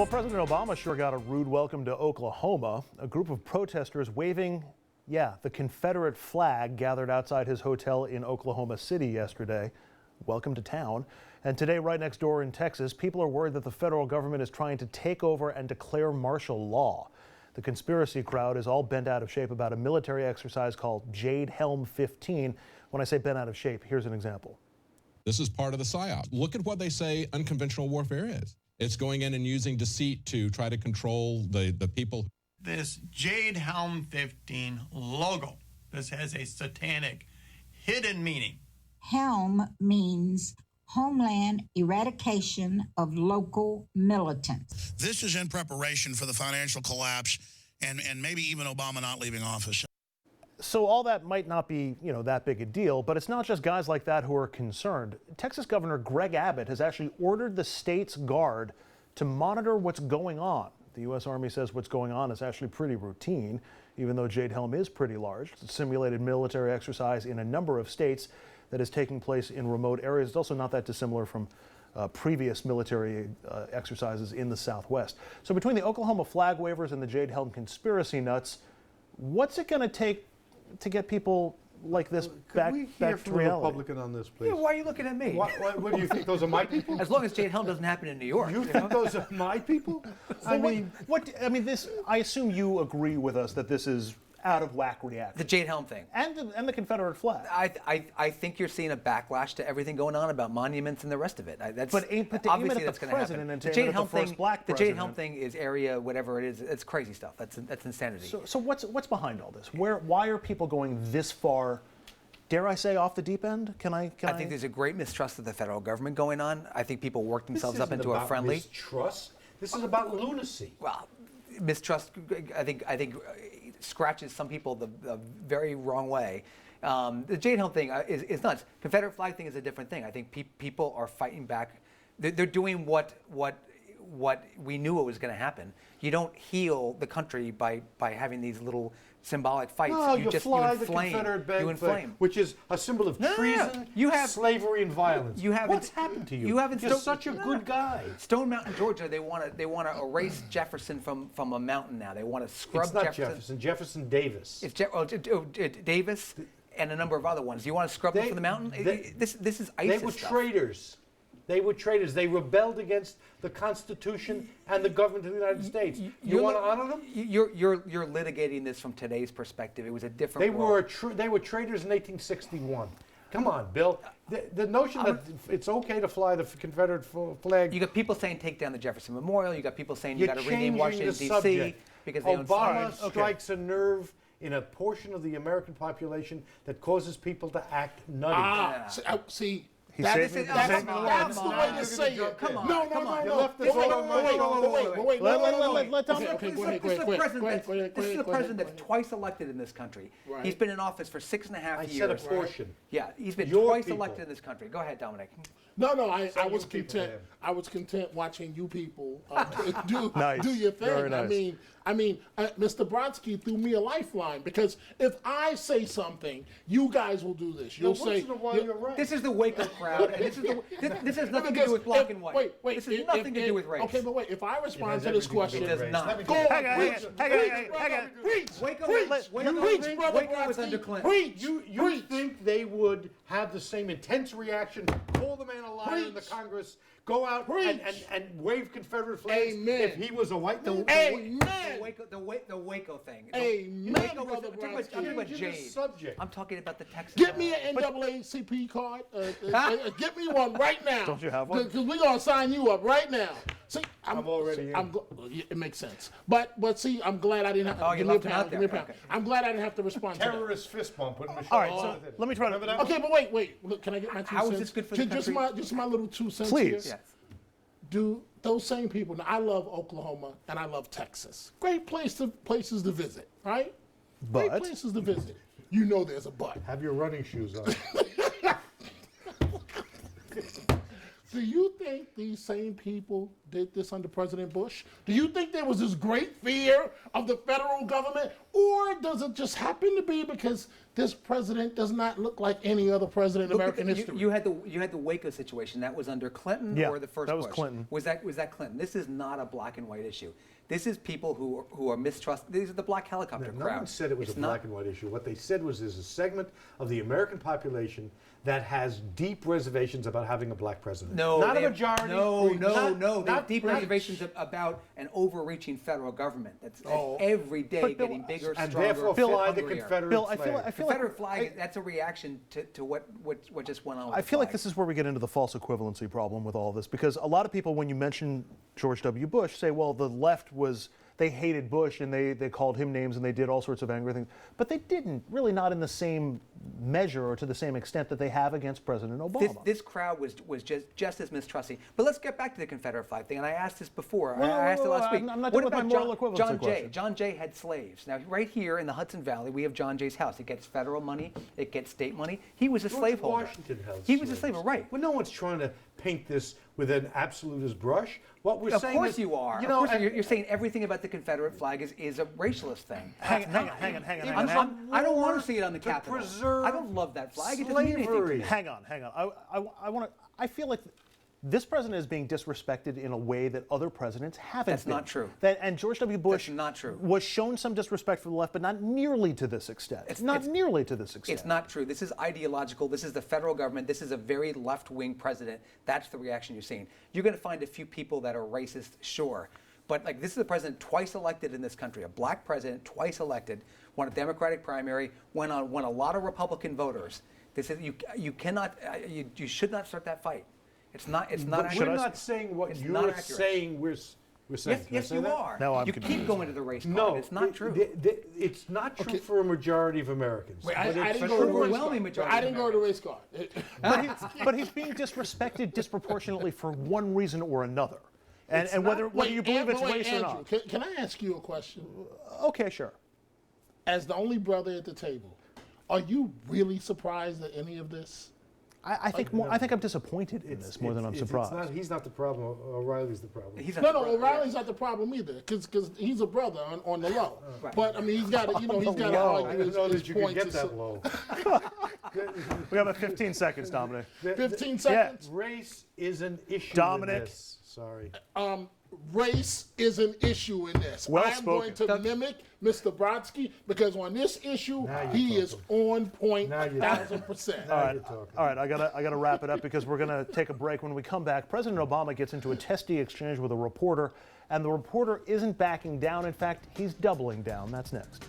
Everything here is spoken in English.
Well, President Obama sure got a rude welcome to Oklahoma. A group of protesters waving, the Confederate flag gathered outside his hotel in Oklahoma City yesterday. Welcome to town. And today, right next door in Texas, people are worried that the federal government is trying to take over and declare martial law. The conspiracy crowd is all bent out of shape about a military exercise called Jade Helm 15. When I say bent out of shape, here's an example. This is part of the PSYOP. Look at what they say unconventional warfare is. It's going in and using deceit to try to control the people. This Jade Helm 15 logo, this has a satanic hidden meaning. Helm means Homeland Eradication of Local Militants. This is in preparation for the financial collapse and maybe even Obama not leaving office. So all that might not be, that big a deal, but it's not just guys like that who are concerned. Texas Governor Greg Abbott has actually ordered the state's guard to monitor what's going on. The U.S. Army says what's going on is actually pretty routine, even though Jade Helm is pretty large. It's a simulated military exercise in a number of states that is taking place in remote areas. It's also not that dissimilar from previous military exercises in the Southwest. So between the Oklahoma flag wavers and the Jade Helm conspiracy nuts, what's it going to take to get people like this back to reality? Republican on this, please. Yeah, why are you looking at me? What do you think? Those are my people? As long as Jade Helm doesn't happen in New York. You think those are my people? I assume you agree with us that this is out of whack reaction. The Jade Helm thing. And the Confederate flag. I think you're seeing a backlash to everything going on about monuments and the rest of it. But to aim at the president and to aim at the first black president. The Jade Helm thing is area, whatever it is, it's crazy stuff. That's insanity. So what's behind all this? Why are people going this far, dare I say, off the deep end? I think there's a great mistrust of the federal government going on. I think people work themselves up into a friendly. Mistrust? This is about lunacy. Well, mistrust, I think scratches some people the very wrong way. The Jade Helm thing is nuts. Confederate flag thing is a different thing. I think people are fighting back. They're doing what we knew it was going to happen. You don't heal the country by having these little symbolic fights. No, you fly the inflame. Confederate You flag, inflame. which is a symbol of treason, slavery, and violence. What's happened to you? You're such a good guy. Stone Mountain, Georgia. They want to erase Jefferson from a mountain now. They want to scrub it's not Jefferson. Jefferson Davis. It's Davis and a number of other ones. You want to scrub them from the mountain? This is ISIS. They were traitors. They were traitors. They rebelled against the Constitution and the government of the United States. You want to honor them? You're litigating this from today's perspective. It was a different world. They were traitors in 1861. Come on, Bill. The notion that it's okay to fly the Confederate flag. You got people saying take down the Jefferson Memorial. You got people saying you got to rename Washington D.C. because they Obama strikes a nerve in a portion of the American population that causes people to act nutty. See. That's the way to say it. Come on. No. Wait. Let Dominic. This is the president that's twice elected in this country. Right. He's been in office for 6.5 years. I said a portion. Yeah, he's been twice elected in this country. Go ahead, Dominic. No, I was content. I was content watching you people do your thing. Very nice. I mean, Mr. Brodsky threw me a lifeline because if I say something, you guys will do this. You'll say, you're right. "This is the Waco crowd, and this has nothing to do with black and white." Wait. This has nothing to do with race. Okay, but wait. If I respond to this question, it does not. Go on, preach. Waco was under Clinton. You think they would have the same intense reaction? Call the man a liar in the Congress. Go out and wave Confederate flags. Amen. If he was a white man. Amen. The Waco thing. Amen, Brother I'm talking about Jade. Subject. I'm talking about the Texas. Get me an NAACP card. Get me one right now. Don't you have one? Because we're going to sign you up right now. See, I'm already in. It makes sense. But see, I'm glad I didn't have to. You left him out there. Okay. I'm glad I didn't have to respond to that. Terrorist fist bump. All right, so let me try to. Okay, but wait. Look, can I get my 2 cents? How is this good for the country? Just my little 2 cents Please. here. Yes. Do those same people? Now, I love Oklahoma and I love Texas. Great places to visit, right? But great places to visit. You know, there's a but. Have your running shoes on. Do you think these same people did this under President Bush? Do you think there was this great fear of the federal government? Or does it just happen to be because this president does not look like any other president in American history. You had the Waco situation. That was under Clinton Yeah, or the first that was Bush? Clinton. Was that Clinton? This is not a black and white issue. This is people who are mistrust. These are the black helicopter No crowd. one said it was It's a not- black and white issue. What they said was there's a segment of the American population that has deep reservations about having a black president. No, not a they have- majority. No, not- no. They have not- deep not- reservations about an overreaching federal government that's every day But Bill, getting bigger, and stronger, therefore fly the hungrier. Confederate Bill, flag. I feel like Confederate flag. That's a reaction to what just went on. With I the feel like flag. this is where we get into the false equivalency problem with all of this, because a lot of people, when you mention George W. Bush, say, well, the left they hated Bush and they called him names and they did all sorts of angry things, but they didn't, really not in the same measure or to the same extent that they have against President Obama. This crowd was just as mistrusting. But let's get back to the Confederate flag thing. And I asked this before. Well, I asked it last week. I'm not What done with my about moral equivalency John Jay? question. John Jay had slaves. Now, right here in the Hudson Valley, we have John Jay's house. It gets federal money. It gets state money. He was a George slaveholder. Washington held He was a slaves. slave, right? Well, no one's trying to paint this with an absolutist brush. What we're Of saying course is, you are. You Of know, course and- you're saying everything about the Confederate flag is a racialist thing. Hang on. I don't want to see it on the to Capitol. preserve I don't love that flag. It doesn't mean anything to slavery. me. Hang on. I feel like this president is being disrespected in a way that other presidents haven't That's been. not true. And George W. Bush That's not true. was shown some disrespect for the left, but not nearly to this extent. Nearly to this extent. It's not true. This is ideological. This is the federal government. This is a very left-wing president. That's the reaction you're seeing. You're going to find a few people that are racist, sure. But like, this is a president twice elected in this country, a black president twice elected, won a Democratic primary, won a lot of Republican voters. This is you cannot you should not start that fight. It's not But accurate. we're not saying what It's you're not accurate. saying. We're saying. Yes, Can I yes, say you that? are. No, I'm you confused. keep going to the race card. No, It's not true. It's not true for a majority of Americans. Wait, but I it's didn't true go to the for- race overwhelming car. majority I didn't go to the race car. But he's being disrespected disproportionately for one reason or another. And whether you believe it's race or Andrew, not. can I ask you a question? Okay, sure. As the only brother at the table, are you really surprised at any of this? I think I'm disappointed in this more than I'm surprised. He's not the problem. O'Reilly's the problem. He's No, not no, the- O'Reilly's not the problem either, because he's a brother on the low. Right. But I mean, he's got to, he's got to low. I argue didn't know his that you could points. get that low. We have 15 seconds, Dominic. 15 seconds. Race is an issue. Dominic. In this. Sorry. Race is an issue in this. Well I am going to mimic Mr. Brodsky because on this issue, Now you're he is on point Now you're 1,000%. Now you're talking. All right, I gotta wrap it up because we're gonna take a break. When we come back, President Obama gets into a testy exchange with a reporter, and the reporter isn't backing down. In fact, he's doubling down. That's next.